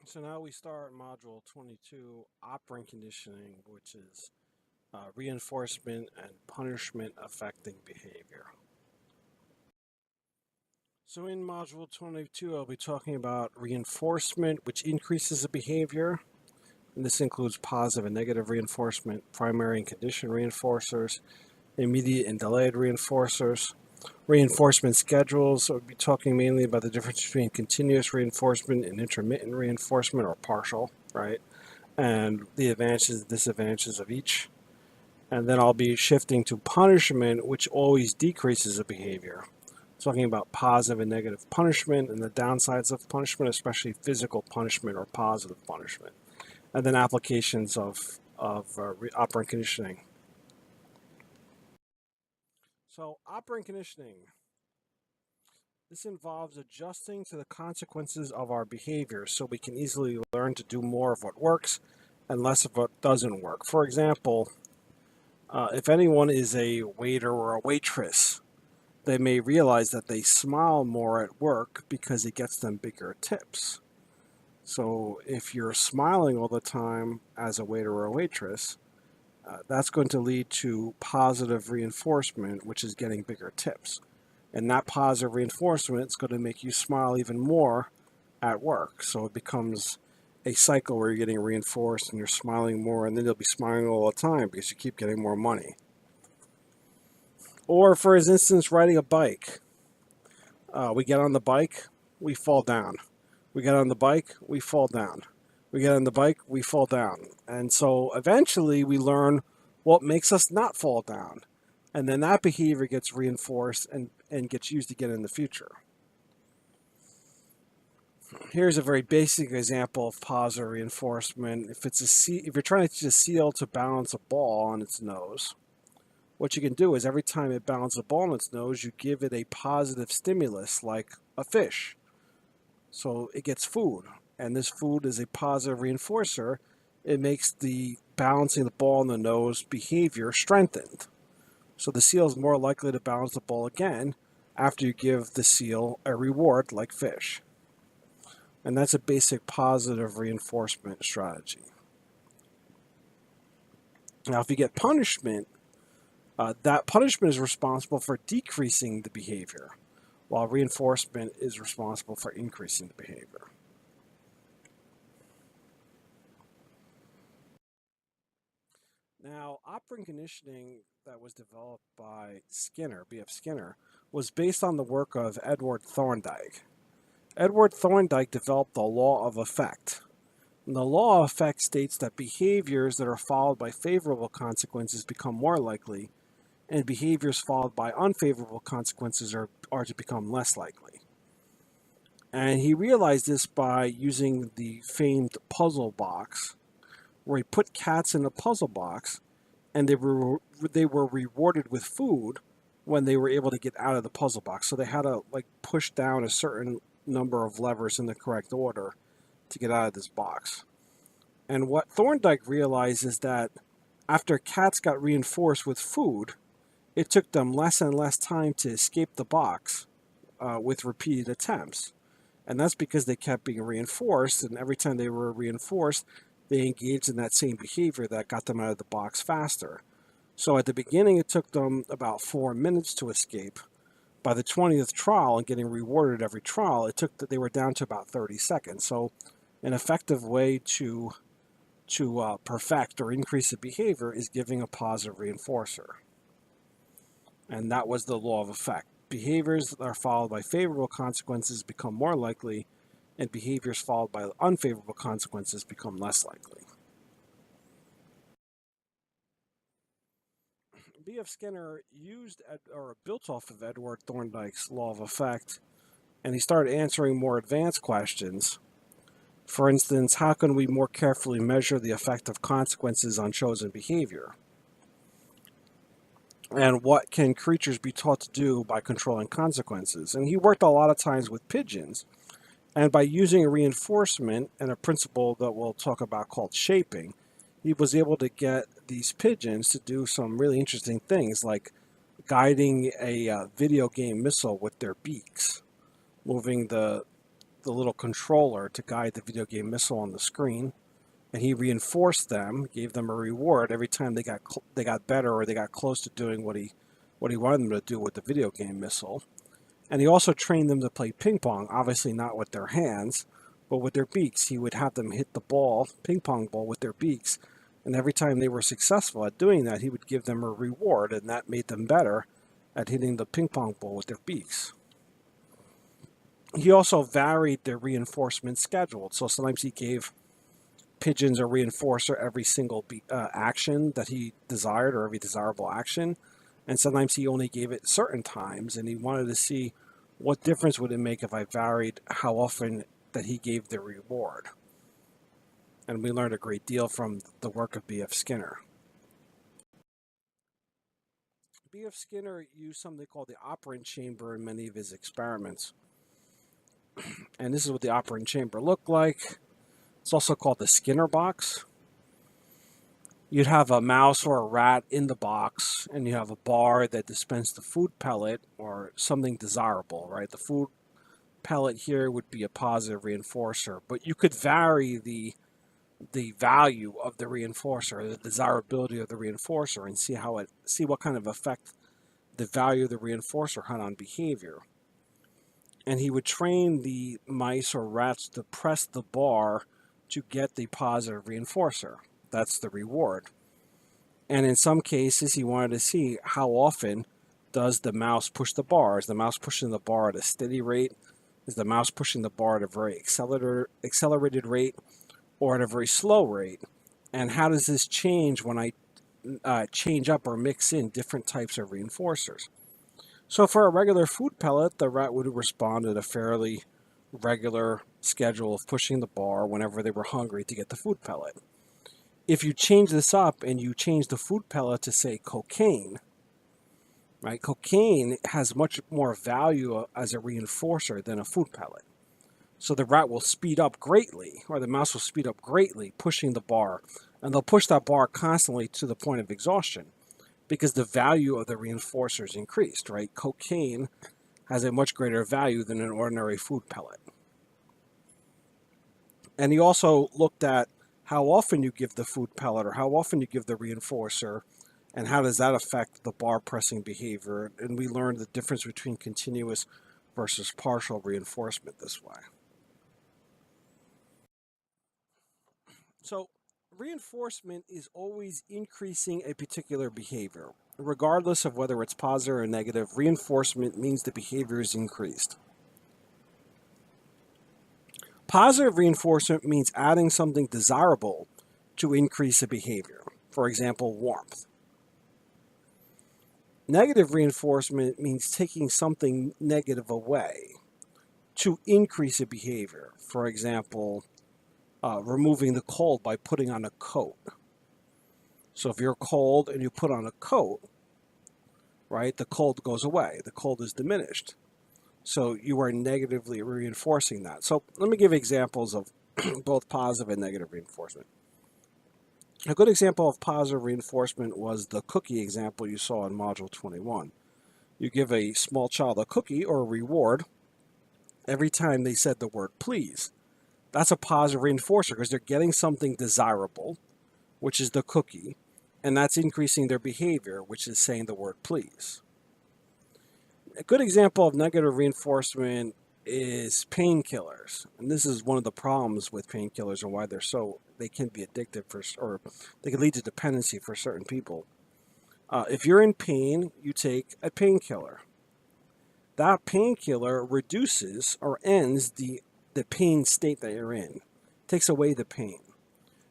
So now we start Module 22, Operant Conditioning, which is reinforcement and punishment affecting behavior. So in Module 22, I'll be talking about reinforcement, which increases the behavior. And this includes positive and negative reinforcement, primary and conditioned reinforcers, immediate and delayed reinforcers. Reinforcement schedules, I'll be talking mainly about the difference between continuous reinforcement and intermittent reinforcement or partial, right? And the advantages and disadvantages of each. And then I'll be shifting to punishment, which always decreases the behavior. Talking about positive and negative punishment and the downsides of punishment, especially physical punishment or positive punishment. And then applications of operant conditioning. So operant conditioning. This involves adjusting to the consequences of our behavior so we can easily learn to do more of what works and less of what doesn't work. For example, if anyone is a waiter or a waitress, they may realize that they smile more at work because it gets them bigger tips. So if you're smiling all the time as a waiter or a waitress, that's going to lead to positive reinforcement, which is getting bigger tips. And that positive reinforcement is going to make you smile even more at work. So it becomes a cycle where you're getting reinforced and you're smiling more, and then you'll be smiling all the time because you keep getting more money. Or, for instance, riding a bike. We get on the bike, we fall down. We get on the bike, we fall down. We get on the bike, we fall down. And so eventually we learn what makes us not fall down. And then that behavior gets reinforced and gets used again in the future. Here's a very basic example of positive reinforcement. If you're trying to teach a seal to balance a ball on its nose, what you can do is every time it balances a ball on its nose, you give it a positive stimulus like a fish. So it gets food, and this food is a positive reinforcer. It makes the balancing the ball on the nose behavior strengthened. So the seal is more likely to balance the ball again after you give the seal a reward like fish. And that's a basic positive reinforcement strategy. Now, if you get punishment, that punishment is responsible for decreasing the behavior, while reinforcement is responsible for increasing the behavior. Now, operant conditioning that was developed by Skinner, B.F. Skinner, was based on the work of Edward Thorndike. Edward Thorndike developed the law of effect. And the law of effect states that behaviors that are followed by favorable consequences become more likely, and behaviors followed by unfavorable consequences are to become less likely. And he realized this by using the famed puzzle box, where he put cats in a puzzle box, and they were rewarded with food when they were able to get out of the puzzle box. So they had to push down a certain number of levers in the correct order to get out of this box. And what Thorndike realized is that after cats got reinforced with food, it took them less and less time to escape the box with repeated attempts. And that's because they kept being reinforced, and every time they were reinforced, they engaged in that same behavior that got them out of the box faster. So at the beginning, it took them about 4 minutes to escape. By the 20th trial and getting rewarded every trial, they were down to about 30 seconds. So an effective way to perfect or increase the behavior is giving a positive reinforcer. And that was the law of effect. Behaviors that are followed by favorable consequences become more likely, and behaviors followed by unfavorable consequences become less likely. B.F. Skinner built off of Edward Thorndike's law of effect, and he started answering more advanced questions. For instance, how can we more carefully measure the effect of consequences on chosen behavior? And what can creatures be taught to do by controlling consequences? And he worked a lot of times with pigeons. And by using a reinforcement and a principle that we'll talk about called shaping, he was able to get these pigeons to do some really interesting things, like guiding a video game missile with their beaks, moving the the little controller to guide the video game missile on the screen, and he reinforced them, gave them a reward every time they got better or they got close to doing what he wanted them to do with the video game missile. And he also trained them to play ping pong, obviously not with their hands, but with their beaks. He would have them hit the ball, ping pong ball, with their beaks, and every time they were successful at doing that, he would give them a reward, and that made them better at hitting the ping pong ball with their beaks. He also varied their reinforcement schedule. So sometimes he gave pigeons a reinforcer every single action that he desired, or every desirable action. And sometimes he only gave it certain times, and he wanted to see what difference would it make if I varied how often that he gave the reward. And we learned a great deal from the work of B.F. Skinner. B.F. Skinner used something called the operant chamber in many of his experiments. And this is what the operant chamber looked like. It's also called the Skinner box. You'd have a mouse or a rat in the box, and you have a bar that dispensed the food pellet or something desirable, right? The food pellet here would be a positive reinforcer, but you could vary the value of the reinforcer, the desirability of the reinforcer, and see what kind of effect the value of the reinforcer had on behavior. And he would train the mice or rats to press the bar to get the positive reinforcer. That's the reward. And in some cases, he wanted to see how often does the mouse push the bar. Is the mouse pushing the bar at a steady rate? Is the mouse pushing the bar at a very accelerated rate, or at a very slow rate? And how does this change when I change up or mix in different types of reinforcers? So for a regular food pellet, the rat would respond at a fairly regular schedule of pushing the bar whenever they were hungry to get the food pellet. If you change this up and you change the food pellet to, say, cocaine, right? Cocaine has much more value as a reinforcer than a food pellet. So the rat will speed up greatly, or the mouse will speed up greatly, pushing the bar. And they'll push that bar constantly to the point of exhaustion because the value of the reinforcer is increased, right? Cocaine has a much greater value than an ordinary food pellet. And he also looked at how often you give the food pellet or how often you give the reinforcer, and how does that affect the bar pressing behavior. And we learned the difference between continuous versus partial reinforcement this way. So reinforcement is always increasing a particular behavior. Regardless of whether it's positive or negative, reinforcement means the behavior is increased. Positive reinforcement means adding something desirable to increase a behavior. For example, warmth. Negative reinforcement means taking something negative away to increase a behavior. For example, removing the cold by putting on a coat. So if you're cold and you put on a coat, right, the cold goes away. The cold is diminished. So you are negatively reinforcing that. So let me give examples of both positive and negative reinforcement. A good example of positive reinforcement was the cookie example you saw in Module 21. You give a small child a cookie or a reward every time they said the word please. That's a positive reinforcer because they're getting something desirable, which is the cookie, and that's increasing their behavior, which is saying the word please. A good example of negative reinforcement is painkillers. And this is one of the problems with painkillers and why they can be addictive or they can lead to dependency for certain people. If you're in pain, you take a painkiller. That painkiller reduces or ends the pain state that you're in. It takes away the pain.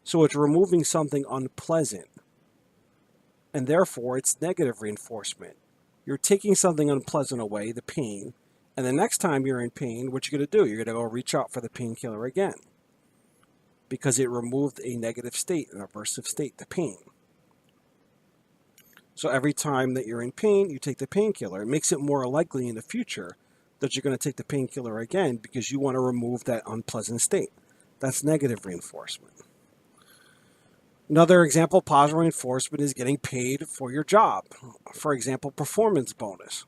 So it's removing something unpleasant. And therefore, it's negative reinforcement. You're taking something unpleasant away, the pain, and the next time you're in pain, what you're going to do? You're going to go reach out for the painkiller again because it removed a negative state, an aversive state, the pain. So every time that you're in pain, you take the painkiller. It makes it more likely in the future that you're going to take the painkiller again because you want to remove that unpleasant state. That's negative reinforcement. Another example of positive reinforcement is getting paid for your job. For example, performance bonus.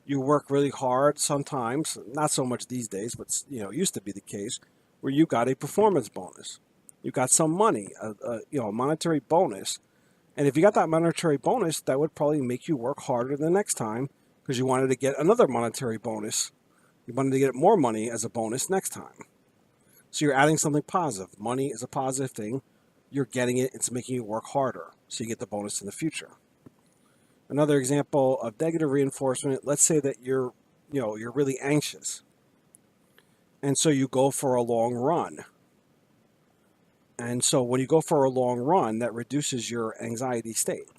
You work really hard sometimes, not so much these days, but it used to be the case where you got a performance bonus. You got some money, a monetary bonus. And if you got that monetary bonus, that would probably make you work harder the next time because you wanted to get another monetary bonus. You wanted to get more money as a bonus next time. So you're adding something positive. Money is a positive thing. You're getting it. It's making you work harder. So you get the bonus in the future. Another example of negative reinforcement, let's say that you're really anxious. And so you go for a long run. And so when you go for a long run, that reduces your anxiety state.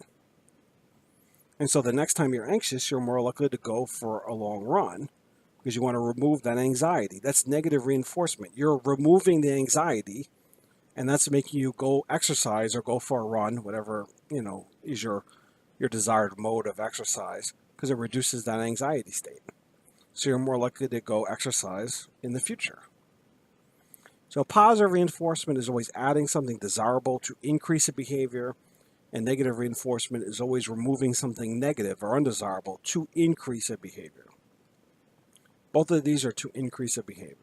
And so the next time you're anxious, you're more likely to go for a long run because you want to remove that anxiety. That's negative reinforcement. You're removing the anxiety, and that's making you go exercise or go for a run, whatever, is your desired mode of exercise, because it reduces that anxiety state. So you're more likely to go exercise in the future. So positive reinforcement is always adding something desirable to increase a behavior, and negative reinforcement is always removing something negative or undesirable to increase a behavior. Both of these are to increase a behavior.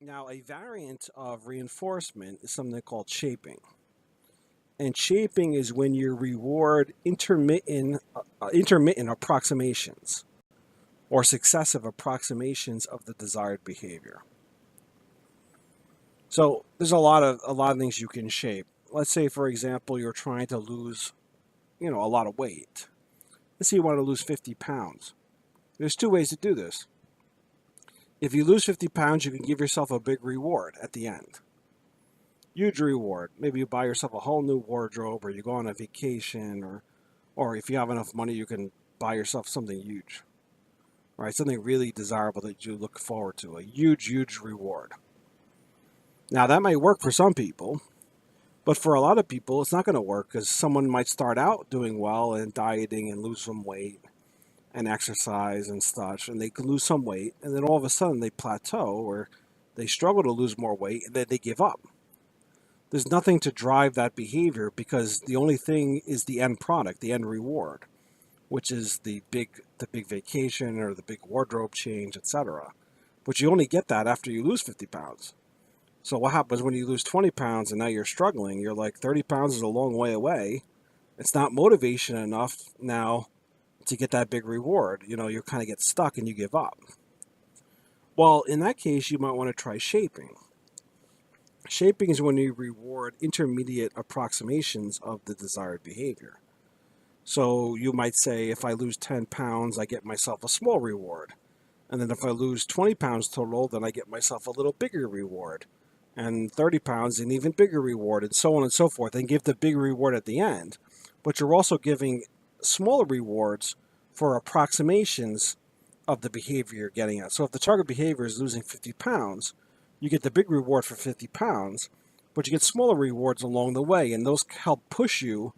Now, a variant of reinforcement is something called shaping. And shaping is when you reward intermittent approximations or successive approximations of the desired behavior. So there's a lot of things you can shape. Let's say, for example, you're trying to lose, a lot of weight. Let's say you want to lose 50 pounds. There's two ways to do this. If you lose 50 pounds, you can give yourself a big reward at the end. Huge reward. Maybe you buy yourself a whole new wardrobe, or you go on a vacation, or if you have enough money, you can buy yourself something huge, right? Something really desirable that you look forward to. A huge, huge reward. Now, that might work for some people, but for a lot of people, it's not going to work because someone might start out doing well and dieting and lose some weight and exercise and such, and they can lose some weight, and then all of a sudden they plateau or they struggle to lose more weight, and then they give up. There's nothing to drive that behavior because the only thing is the end product, the end reward, which is the big vacation or the big wardrobe change, etc. But you only get that after you lose 50 pounds. So what happens when you lose 20 pounds and now you're struggling? You're like, 30 pounds is a long way away. It's not motivation enough now to get that big reward. You kind of get stuck and you give up. Well, in that case, you might want to try shaping. Shaping is when you reward intermediate approximations of the desired behavior. So you might say, if I lose 10 pounds, I get myself a small reward. And then if I lose 20 pounds total, then I get myself a little bigger reward. And 30 pounds, an even bigger reward, and so on and so forth, and give the big reward at the end. But you're also giving smaller rewards for approximations of the behavior you're getting at. So if the target behavior is losing 50 pounds, you get the big reward for 50 pounds, but you get smaller rewards along the way, and those help push you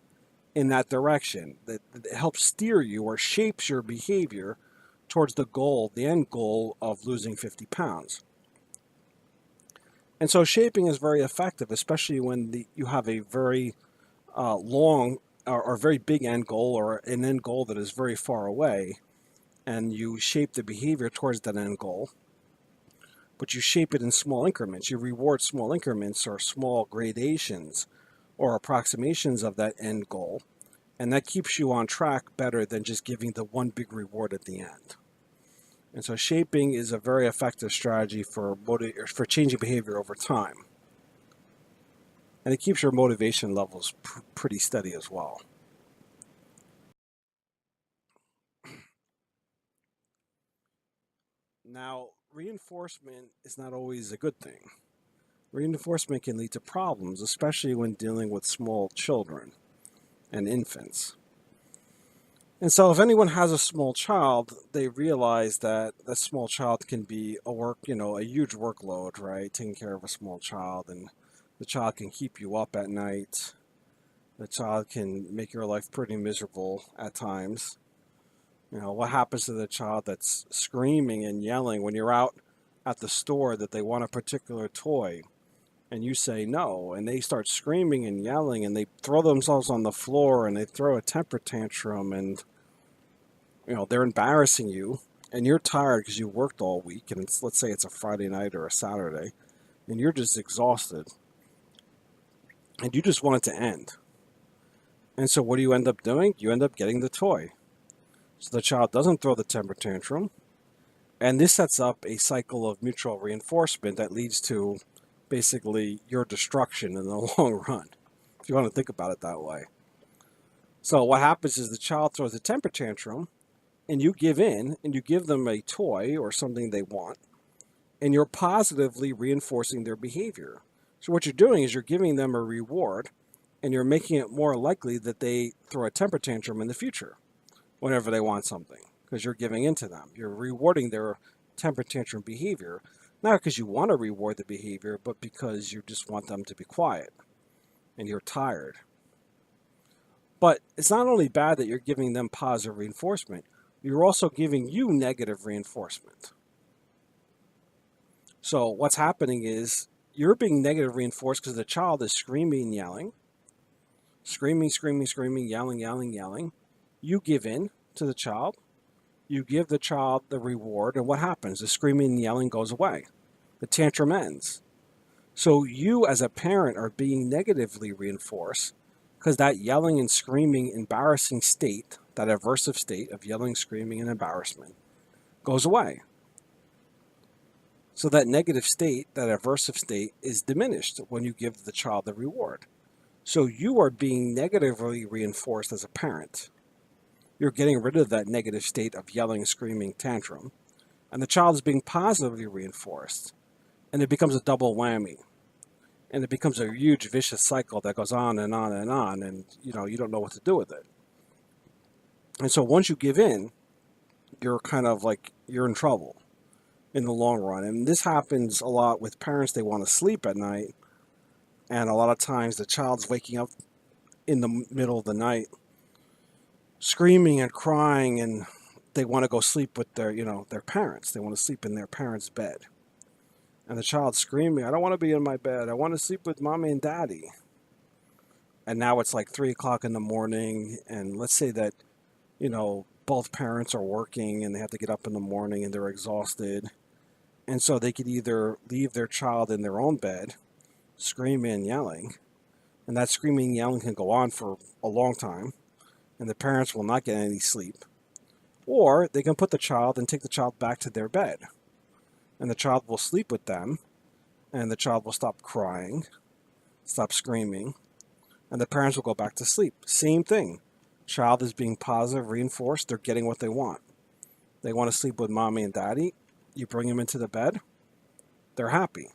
in that direction. That helps steer you or shapes your behavior towards the goal, the end goal of losing 50 pounds. And so shaping is very effective, especially when you have a very long or very big end goal or an end goal that is very far away, and you shape the behavior towards that end goal. But you shape it in small increments. You reward small increments or small gradations or approximations of that end goal. And that keeps you on track better than just giving the one big reward at the end. And so shaping is a very effective strategy for changing behavior over time. And it keeps your motivation levels pretty steady as well. Now, reinforcement is not always a good thing. Reinforcement can lead to problems, especially when dealing with small children and infants. And so if anyone has a small child, they realize that a small child can be a huge workload, right? Taking care of a small child, and the child can keep you up at night. The child can make your life pretty miserable at times. What happens to the child that's screaming and yelling when you're out at the store that they want a particular toy, and you say no, and they start screaming and yelling, and they throw themselves on the floor, and they throw a temper tantrum, and they're embarrassing you, and you're tired because you worked all week, and let's say it's a Friday night or a Saturday, and you're just exhausted, and you just want it to end. And so what do you end up doing? You end up getting the toy. So the child doesn't throw the temper tantrum, and this sets up a cycle of mutual reinforcement that leads to basically your destruction in the long run, if you want to think about it that way. So what happens is the child throws a temper tantrum, and you give in, and you give them a toy or something they want, and you're positively reinforcing their behavior. So what you're doing is you're giving them a reward, and you're making it more likely that they throw a temper tantrum in the future whenever they want something, because you're giving in to them. You're rewarding their temper tantrum behavior, not because you want to reward the behavior, but because you just want them to be quiet and you're tired. But it's not only bad that you're giving them positive reinforcement, you're also giving you negative reinforcement. So what's happening is you're being negative reinforced because the child is screaming and yelling, screaming, yelling, yelling. You give in to the child. You give the child the reward, and what happens? The screaming and yelling goes away. The tantrum ends. So you as a parent are being negatively reinforced because that yelling and screaming embarrassing state, that aversive state of yelling, screaming, and embarrassment goes away. So that negative state, that aversive state, is diminished when you give the child the reward. So you are being negatively reinforced as a parent. You're getting rid of that negative state of yelling, screaming, tantrum, and the child is being positively reinforced. And it becomes a double whammy. And it becomes a huge vicious cycle that goes on and on and on, and you don't know what to do with it. And so once you give in, you're kind of like, you're in trouble in the long run. And this happens a lot with parents. They want to sleep at night, and a lot of times the child's waking up in the middle of the night screaming and crying, and they want to go sleep with their parents. They want to sleep in their parents' bed. And the child's screaming, I don't want to be in my bed. I want to sleep with mommy and daddy. And now it's like 3 o'clock in the morning. And let's say that, both parents are working and they have to get up in the morning and they're exhausted. And so they could either leave their child in their own bed, screaming and yelling. And that screaming and yelling can go on for a long time. And the parents will not get any sleep. Or they can put the child and take the child back to their bed. And the child will sleep with them, and the child will stop crying, stop screaming, and the parents will go back to sleep. Same thing. Child is being positive, reinforced. They're getting what they want. They want to sleep with mommy and daddy. You bring them into the bed. They're happy.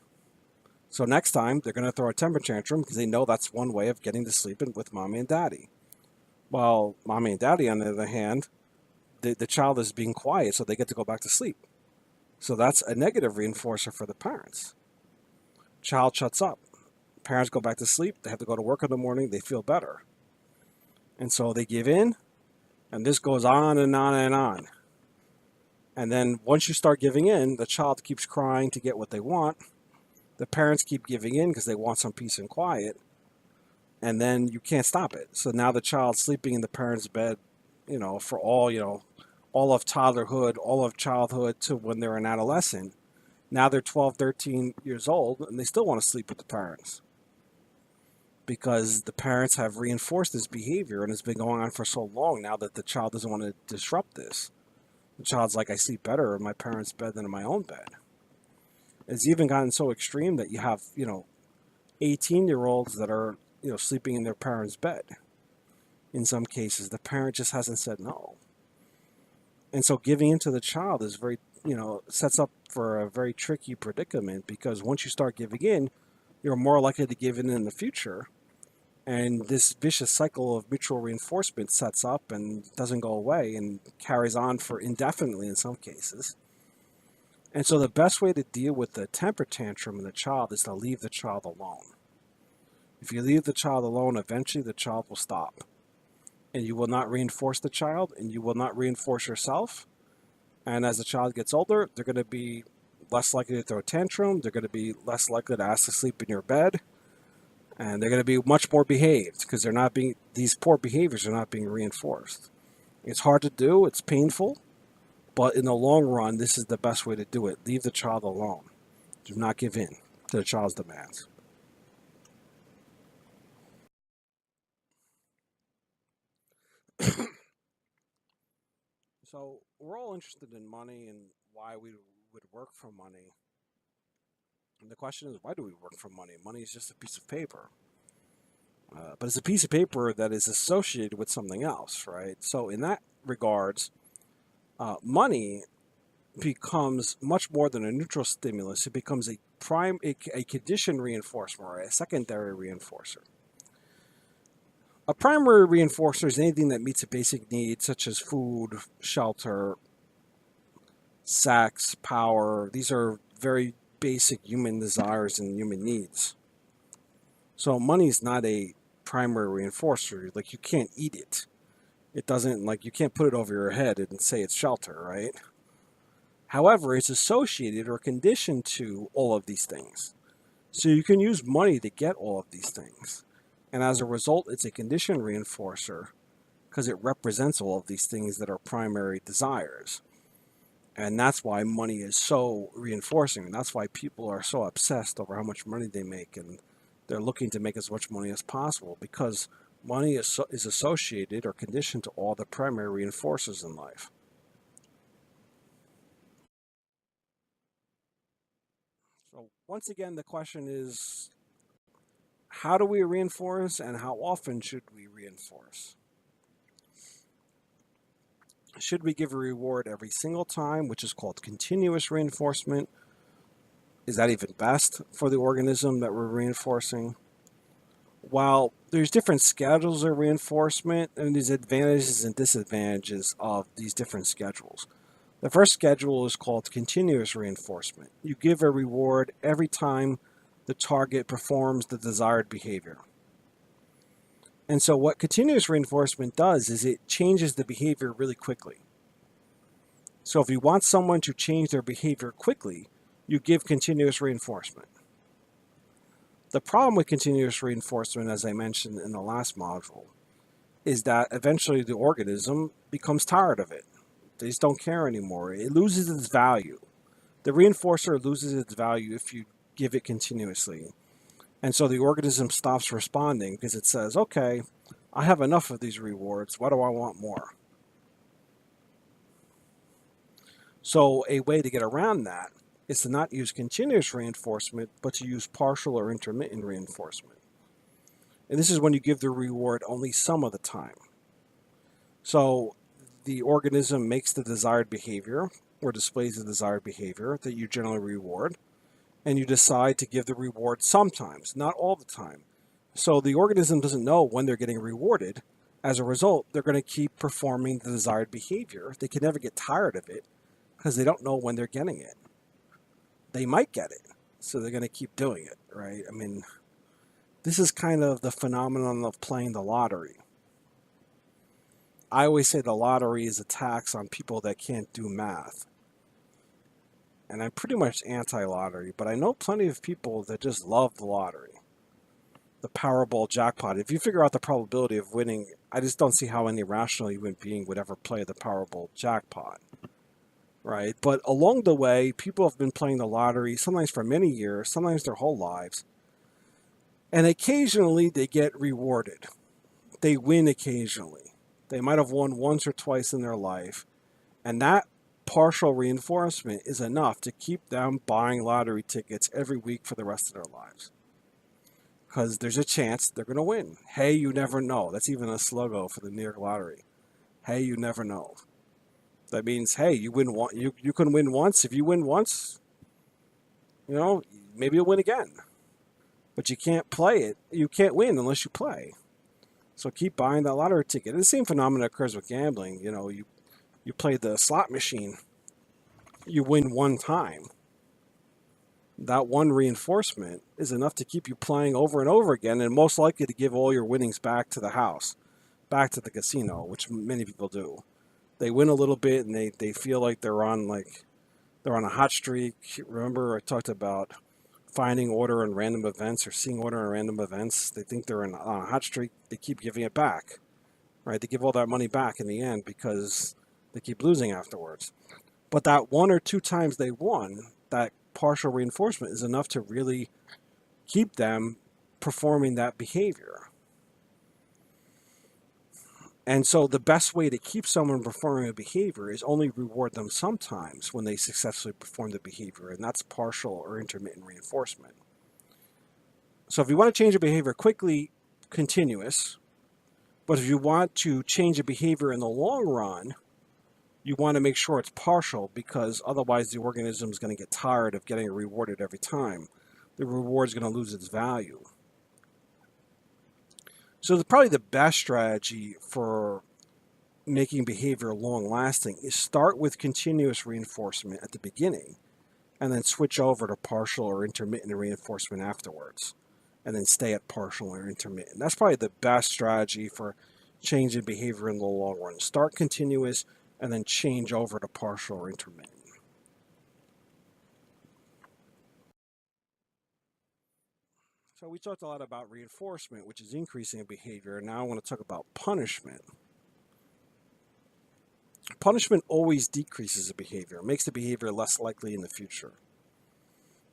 So next time, they're going to throw a temper tantrum because they know that's one way of getting to sleep with mommy and daddy. While mommy and daddy, on the other hand, the child is being quiet, so they get to go back to sleep. So that's a negative reinforcer for the parents. Child shuts up. Parents go back to sleep. They have to go to work in the morning. They feel better. And so they give in, and this goes on and on and on. And then once you start giving in, the child keeps crying to get what they want. The parents keep giving in because they want some peace and quiet. And then you can't stop it. So now the child's sleeping in the parents' bed, for all of toddlerhood, all of childhood to when they're an adolescent. Now they're 12, 13 years old, and they still want to sleep with the parents because the parents have reinforced this behavior, and it's been going on for so long now that the child doesn't want to disrupt this. The child's like, I sleep better in my parents' bed than in my own bed. It's even gotten so extreme that you have, 18-year-olds that are, sleeping in their parents' bed. In some cases, the parent just hasn't said no. And so giving into the child is very, sets up for a very tricky predicament because once you start giving in, you're more likely to give in the future. And this vicious cycle of mutual reinforcement sets up and doesn't go away and carries on for indefinitely in some cases. And so the best way to deal with the temper tantrum in the child is to leave the child alone. If you leave the child alone, eventually the child will stop. And you will not reinforce the child, and you will not reinforce yourself. And as the child gets older, they're going to be less likely to throw a tantrum. They're going to be less likely to ask to sleep in your bed. And they're going to be much more behaved because these poor behaviors are not being reinforced. It's hard to do. It's painful. But in the long run, this is the best way to do it. Leave the child alone. Do not give in to the child's demands. So we're all interested in money and why we would work for money. And the question is, why do we work for money? Money is just a piece of paper. But it's a piece of paper that is associated with something else, right? So in that regards, money becomes much more than a neutral stimulus. It becomes a conditioned reinforcer or a secondary reinforcer. A primary reinforcer is anything that meets a basic need, such as food, shelter, sex, power. These are very basic human desires and human needs. So money is not a primary reinforcer. Like, you can't eat it. It doesn't, like, you can't put it over your head and say it's shelter, right? However, it's associated or conditioned to all of these things. So you can use money to get all of these things. And as a result, it's a conditioned reinforcer because it represents all of these things that are primary desires. And that's why money is so reinforcing. And that's why people are so obsessed over how much money they make. And they're looking to make as much money as possible because money is associated or conditioned to all the primary reinforcers in life. So once again, the question is, how do we reinforce and how often should we reinforce? Should we give a reward every single time, which is called continuous reinforcement? Is that even best for the organism that we're reinforcing? While there's different schedules of reinforcement, and there's advantages and disadvantages of these different schedules. The first schedule is called continuous reinforcement. You give a reward every time the target performs the desired behavior. And so what continuous reinforcement does is it changes the behavior really quickly. So if you want someone to change their behavior quickly, you give continuous reinforcement. The problem with continuous reinforcement, as I mentioned in the last module, is that eventually the organism becomes tired of it. They just don't care anymore. It loses its value. The reinforcer loses its value if you give it continuously. And so the organism stops responding because it says, okay, I have enough of these rewards. Why do I want more? So a way to get around that is to not use continuous reinforcement, but to use partial or intermittent reinforcement. And this is when you give the reward only some of the time. So the organism makes the desired behavior or displays the desired behavior that you generally reward, and you decide to give the reward sometimes, not all the time. So the organism doesn't know when they're getting rewarded. As a result, they're going to keep performing the desired behavior. They can never get tired of it because they don't know when they're getting it. They might get it, so they're going to keep doing it, right? I mean, this is kind of the phenomenon of playing the lottery. I always say the lottery is a tax on people that can't do math. And I'm pretty much anti-lottery, but I know plenty of people that just love the lottery. The Powerball jackpot. If you figure out the probability of winning, I just don't see how any rational human being would ever play the Powerball jackpot. Right? But along the way, people have been playing the lottery, sometimes for many years, sometimes their whole lives. And occasionally they get rewarded. They win occasionally. They might have won once or twice in their life. And that partial reinforcement is enough to keep them buying lottery tickets every week for the rest of their lives. Because there's a chance they're going to win. Hey, you never know. That's even a slogan for the New York Lottery. Hey, you never know. That means, hey, you win one. You can win once. If you win once, maybe you'll win again. But you can't play it. You can't win unless you play. So keep buying that lottery ticket. And the same phenomenon occurs with gambling. You play the slot machine. You win one time. That one reinforcement is enough to keep you playing over and over again, and most likely to give all your winnings back to the house, back to the casino, which many people do. They win a little bit and they feel like they're on They're on a hot streak. Remember I talked about finding order in random events or seeing order in random events. They think they're on a hot streak. They keep giving it back, right? They give all that money back in the end because they keep losing afterwards. But that one or two times they won, that partial reinforcement is enough to really keep them performing that behavior. And so the best way to keep someone performing a behavior is only reward them sometimes when they successfully perform the behavior, and that's partial or intermittent reinforcement. So if you want to change a behavior quickly, continuous. But if you want to change a behavior in the long run, you want to make sure it's partial, because otherwise the organism is going to get tired of getting rewarded every time. The reward is going to lose its value. So probably the best strategy for making behavior long lasting is start with continuous reinforcement at the beginning and then switch over to partial or intermittent reinforcement afterwards, and then stay at partial or intermittent. That's probably the best strategy for changing behavior in the long run. Start continuous and then change over to partial or intermittent. So we talked a lot about reinforcement, which is increasing a behavior. Now I want to talk about punishment. Punishment always decreases a behavior, makes the behavior less likely in the future.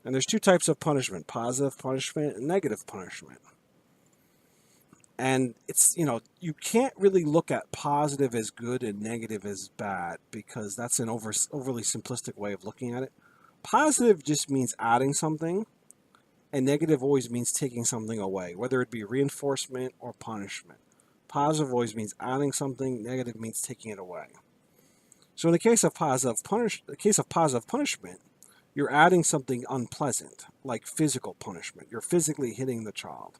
And there's two types of punishment: positive punishment and negative punishment. And it's, you can't really look at positive as good and negative as bad, because that's an overly simplistic way of looking at it. Positive just means adding something, and negative always means taking something away, whether it be reinforcement or punishment. Positive always means adding something, negative means taking it away. So in the case of positive punishment, you're adding something unpleasant, like physical punishment. You're physically hitting the child.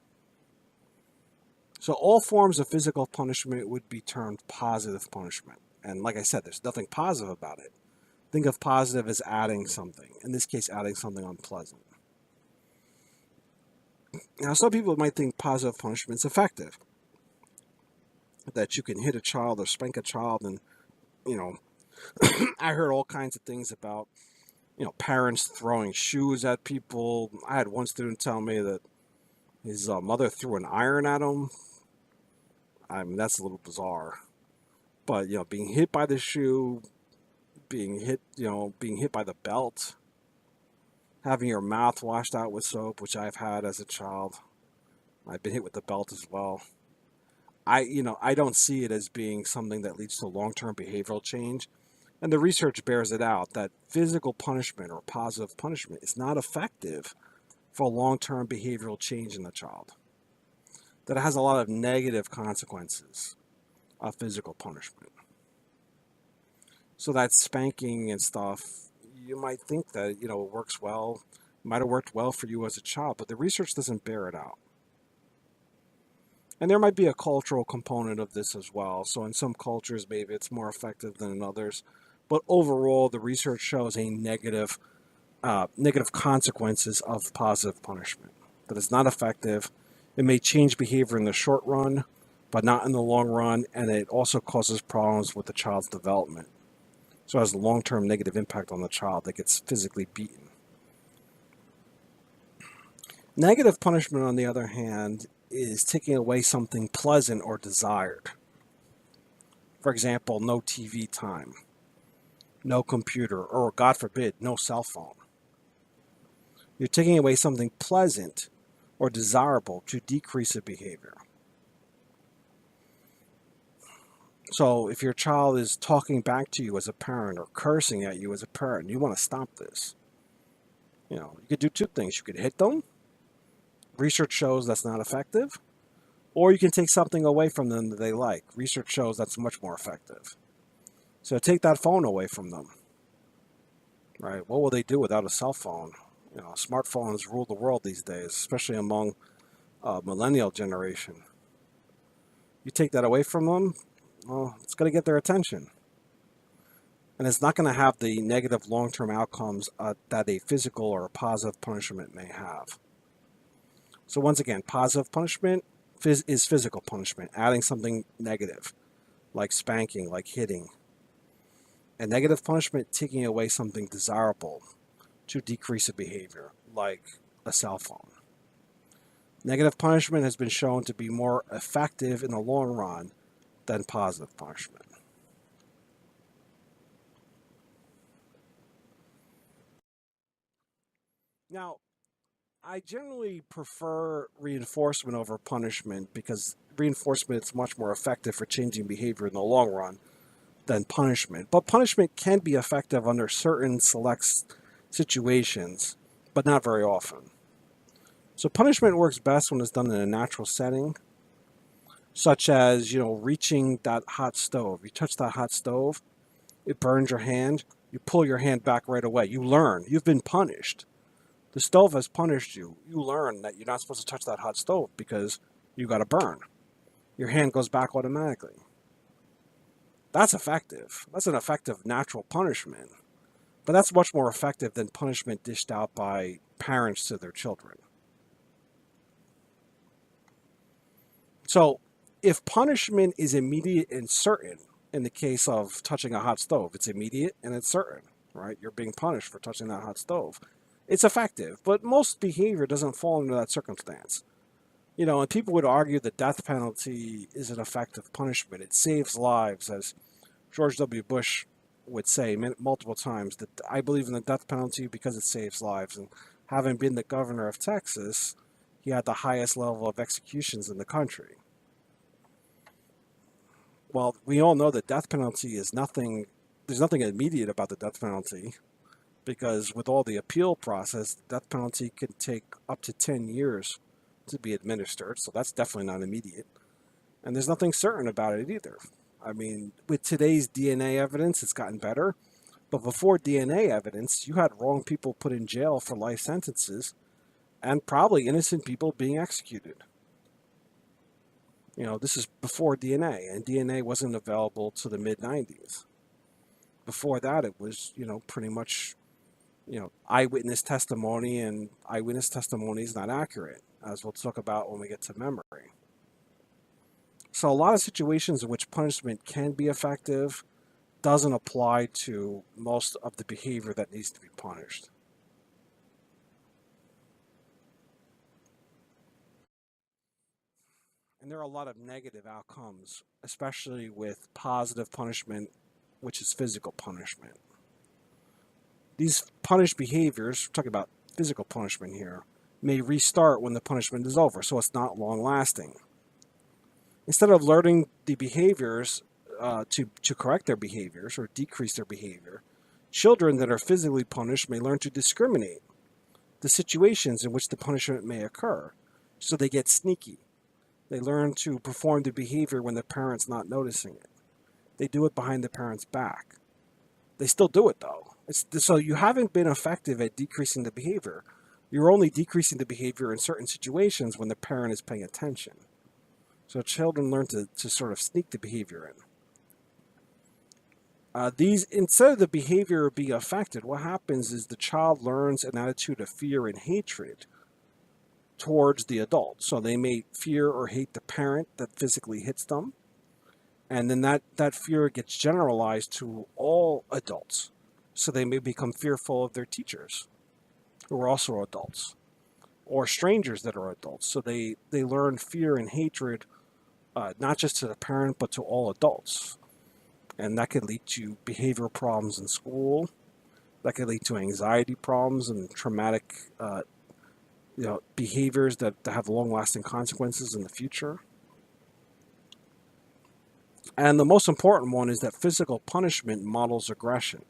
So all forms of physical punishment would be termed positive punishment. And like I said, there's nothing positive about it. Think of positive as adding something. In this case, adding something unpleasant. Now, some people might think positive punishment is effective, that you can hit a child or spank a child. And, I heard all kinds of things about, parents throwing shoes at people. I had one student tell me that his mother threw an iron at him. I mean, that's a little bizarre. But, being hit by the shoe, being hit by the belt, having your mouth washed out with soap, which I've had as a child. I've been hit with the belt as well. I don't see it as being something that leads to long-term behavioral change. And the research bears it out that physical punishment or positive punishment is not effective for long-term behavioral change in the child. That it has a lot of negative consequences of physical punishment. So that spanking and stuff, you might think that, it works well, might have worked well for you as a child, but the research doesn't bear it out. And there might be a cultural component of this as well. So in some cultures, maybe it's more effective than in others. But overall, the research shows a negative consequences of positive punishment. That it's not effective. It may change behavior in the short run, but not in the long run. And it also causes problems with the child's development. So it has a long-term negative impact on the child that gets physically beaten. Negative punishment, on the other hand, is taking away something pleasant or desired. For example, no TV time, no computer, or God forbid, no cell phone. You're taking away something pleasant or desirable to decrease a behavior. So if your child is talking back to you as a parent or cursing at you as a parent, you want to stop this. You could do two things. You could hit them. Research shows that's not effective. Or you can take something away from them that they like. Research shows that's much more effective. So take that phone away from them. Right? What will they do without a cell phone? Smartphones rule the world these days, especially among millennial generation. You take that away from them, well, it's going to get their attention. And it's not going to have the negative long-term outcomes that a physical or a positive punishment may have. So once again, positive punishment is physical punishment, adding something negative, like spanking, like hitting. And negative punishment taking away something desirable to decrease a behavior, like a cell phone. Negative punishment has been shown to be more effective in the long run than positive punishment. Now, I generally prefer reinforcement over punishment because reinforcement is much more effective for changing behavior in the long run than punishment. But punishment can be effective under certain select situations, but not very often. So punishment works best when it's done in a natural setting, such as, reaching that hot stove. You touch that hot stove, it burns your hand, you pull your hand back right away. You learn, you've been punished. The stove has punished you. You learn that you're not supposed to touch that hot stove because you got a burn. Your hand goes back automatically. That's effective. That's an effective natural punishment. But that's much more effective than punishment dished out by parents to their children. So, if punishment is immediate and certain, in the case of touching a hot stove, it's immediate and it's certain, right? You're being punished for touching that hot stove. It's effective, but most behavior doesn't fall into that circumstance. And people would argue the death penalty is an effective punishment. It saves lives, as George W. Bush would say multiple times, that I believe in the death penalty because it saves lives. And having been the governor of Texas, he had the highest level of executions in the country. Well, we all know the death penalty is nothing, there's nothing immediate about the death penalty, because with all the appeal process, the death penalty can take up to 10 years to be administered, so that's definitely not immediate. And there's nothing certain about it either. I mean, with today's DNA evidence, it's gotten better, but before DNA evidence, you had wrong people put in jail for life sentences, and probably innocent people being executed. This is before DNA, and DNA wasn't available to the mid-90s. Before that, it was, pretty much, eyewitness testimony, and eyewitness testimony is not accurate, as we'll talk about when we get to memory. So a lot of situations in which punishment can be effective doesn't apply to most of the behavior that needs to be punished. And there are a lot of negative outcomes, especially with positive punishment, which is physical punishment. These punished behaviors, we're talking about physical punishment here, may restart when the punishment is over, so it's not long lasting. Instead of learning the behaviors to correct their behaviors or decrease their behavior, children that are physically punished may learn to discriminate the situations in which the punishment may occur, so they get sneaky. They learn to perform the behavior when the parent's not noticing it. They do it behind the parent's back. They still do it though. So you haven't been effective at decreasing the behavior. You're only decreasing the behavior in certain situations when the parent is paying attention. So children learn to sort of sneak the behavior in. Instead of the behavior being affected, what happens is the child learns an attitude of fear and hatred towards the adult. So they may fear or hate the parent that physically hits them. And then that fear gets generalized to all adults. So they may become fearful of their teachers, who are also adults, or strangers that are adults. So they learn fear and hatred, not just to the parent, but to all adults. And that could lead to behavioral problems in school. That could lead to anxiety problems and traumatic behaviors that have long-lasting consequences in the future. And the most important one is that physical punishment models aggression.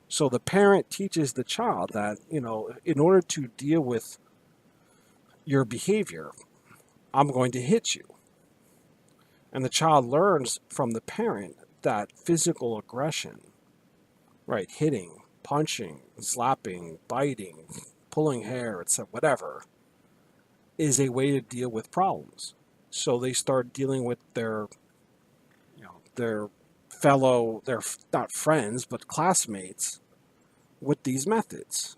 So the parent teaches the child that, in order to deal with your behavior, I'm going to hit you. And the child learns from the parent that physical aggression, right, hitting, punching, slapping, biting, pulling hair, etc., whatever, is a way to deal with problems. So they start dealing with their fellow, they're not friends, but classmates with these methods.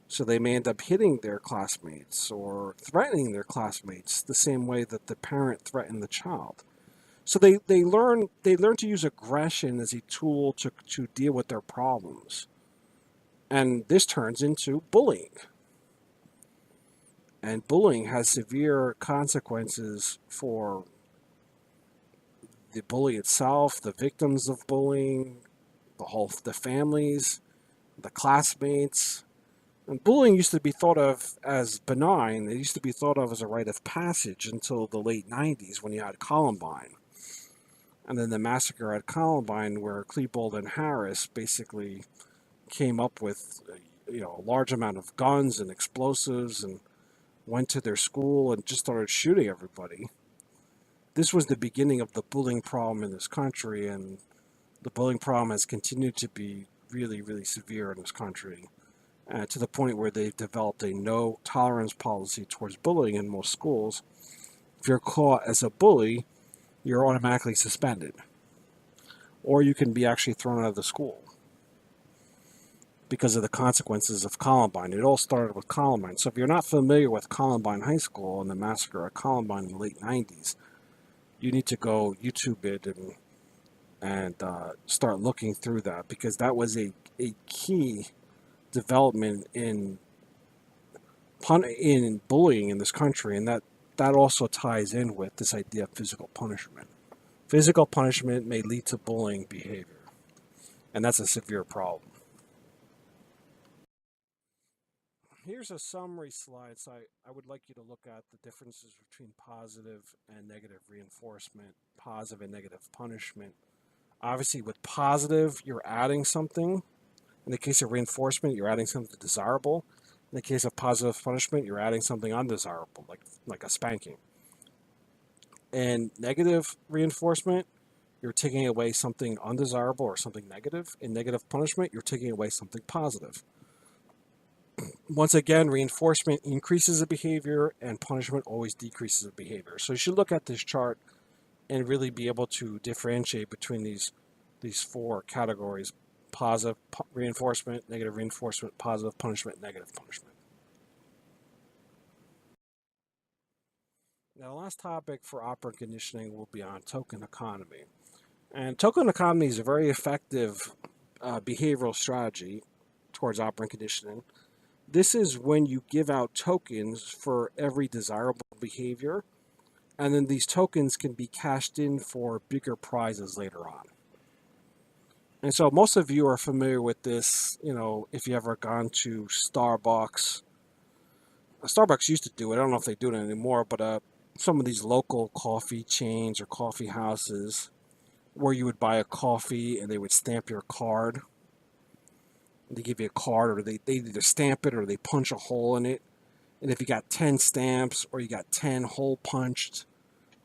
So they may end up hitting their classmates or threatening their classmates the same way that the parent threatened the child. So they learn to use aggression as a tool to deal with their problems. And this turns into bullying. And bullying has severe consequences for the bully itself, the victims of bullying, the families, the classmates. And bullying used to be thought of as benign. It used to be thought of as a rite of passage until the late 90s when you had Columbine. And then the massacre at Columbine, where Klebold and Harris basically came up with a large amount of guns and explosives and went to their school and just started shooting everybody. This was the beginning of the bullying problem in this country, and the bullying problem has continued to be really, really severe in this country, to the point where they've developed a no tolerance policy towards bullying in most schools. If you're caught as a bully, you're automatically suspended, or you can be actually thrown out of the school because of the consequences of Columbine. It all started with Columbine. So if you're not familiar with Columbine High School and the massacre at Columbine in the late 90s, you need to go YouTube it and start looking through that, because that was a key development in bullying in this country, and that also ties in with this idea of physical punishment. Physical punishment may lead to bullying behavior, and that's a severe problem. Here's a summary slide. So I would like you to look at the differences between positive and negative reinforcement, positive and negative punishment. Obviously, with positive, you're adding something. In the case of reinforcement, you're adding something desirable. In the case of positive punishment, you're adding something undesirable, like a spanking. And negative reinforcement, you're taking away something undesirable or something negative. In negative punishment, you're taking away something positive. Once again, reinforcement increases the behavior and punishment always decreases the behavior. So you should look at this chart and really be able to differentiate between these four categories: positive reinforcement, negative reinforcement, positive punishment, negative punishment. Now, the last topic for operant conditioning will be on token economy. And token economy is a very effective behavioral strategy towards operant conditioning. This is when you give out tokens for every desirable behavior, and then these tokens can be cashed in for bigger prizes later on. And so most of you are familiar with this, if you ever gone to Starbucks. Starbucks used to do it. I don't know if they do it anymore, but some of these local coffee chains or coffee houses where you would buy a coffee and they would stamp your card. They give you a card, or they either stamp it or they punch a hole in it. And if you got 10 stamps or you got 10 hole punched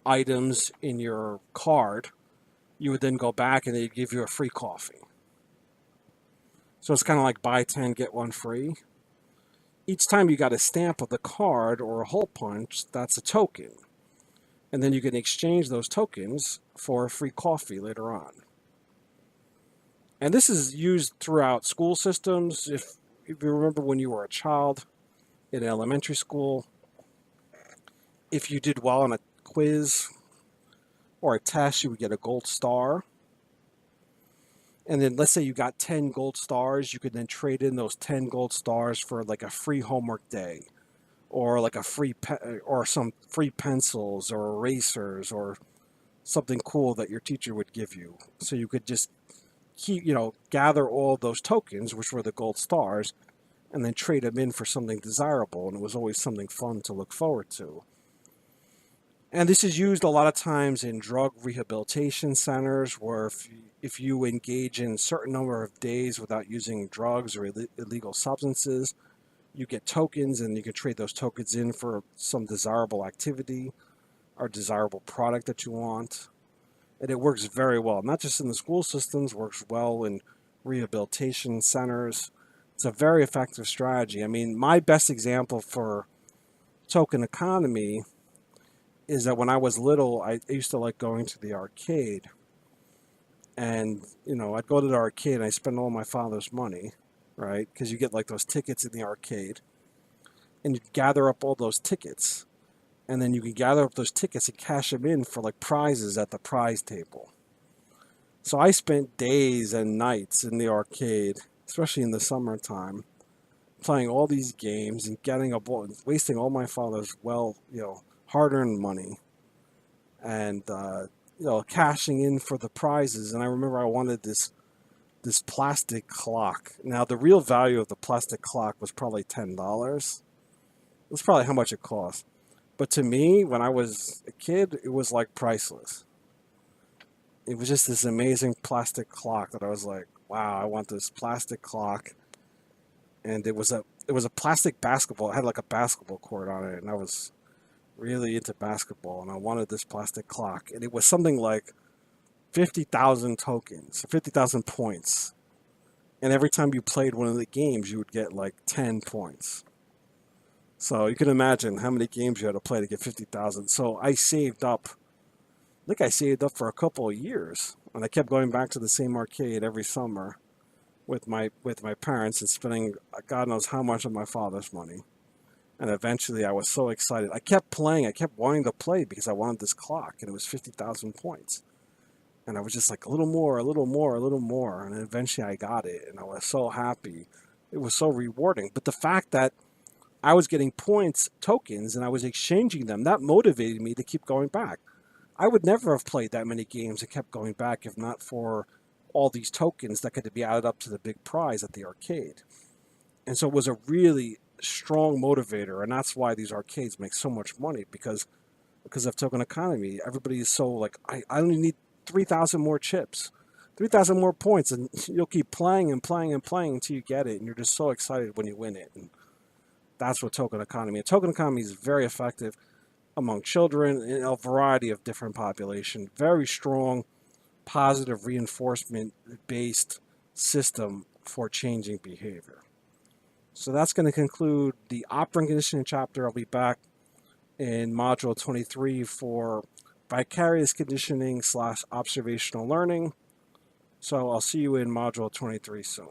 items in your card, you would then go back and they'd give you a free coffee. So it's kind of like buy 10, get one free. Each time you got a stamp of the card or a hole punch, that's a token. And then you can exchange those tokens for a free coffee later on. And this is used throughout school systems. If you remember when you were a child in elementary school, if you did well on a quiz or a test, you would get a gold star. And then let's say you got 10 gold stars, you could then trade in those 10 gold stars for like a free homework day, or like a free or some free pencils or erasers or something cool that your teacher would give you. So you could just gather all those tokens, which were the gold stars, and then trade them in for something desirable. And it was always something fun to look forward to. And this is used a lot of times in drug rehabilitation centers, where if you engage in a certain number of days without using drugs or illegal substances, you get tokens, and you can trade those tokens in for some desirable activity or desirable product that you want. And it works very well, not just in the school systems, works well in rehabilitation centers. It's a very effective strategy. I mean, my best example for token economy is that when I was little, I used to like going to the arcade. And, I'd go to the arcade and I spend all my father's money, right? Because you get like those tickets in the arcade. And you gather up all those tickets. and then you can gather up those tickets and cash them in for like prizes at the prize table. So I spent days and nights in the arcade, especially in the summertime, playing all these games and getting a ball, wasting all my father's hard-earned money, and cashing in for the prizes. And I remember I wanted this plastic clock. Now the real value of the plastic clock was probably $10. That's probably how much it cost. But to me, when I was a kid, it was like priceless. It was just this amazing plastic clock that I was like, wow, I want this plastic clock. And it was a plastic basketball. It had like a basketball court on it, and I was really into basketball, and I wanted this plastic clock. And it was something like 50,000 tokens, 50,000 points. And every time you played one of the games, you would get like 10 points. So you can imagine how many games you had to play to get 50,000. So I saved up. I think I saved up for a couple of years, and I kept going back to the same arcade every summer with my parents and spending God knows how much of my father's money. And eventually, I was so excited. I kept playing. I kept wanting to play because I wanted this clock, and it was 50,000 points. And I was just like a little more, a little more, a little more, and eventually I got it, and I was so happy. It was so rewarding. But the fact that I was getting points, tokens, and I was exchanging them, that motivated me to keep going back. I would never have played that many games and kept going back if not for all these tokens that could be added up to the big prize at the arcade. And so it was a really strong motivator, and that's why these arcades make so much money because of token economy. Everybody is so like, I only need 3,000 more chips, 3,000 more points, and you'll keep playing and playing and playing until you get it, and you're just so excited when you win it. And that's what token economy. And token economy is very effective among children in a variety of different population. Very strong, positive reinforcement-based system for changing behavior. So that's going to conclude the operant conditioning chapter. I'll be back in module 23 for vicarious conditioning / observational learning. So I'll see you in module 23 soon.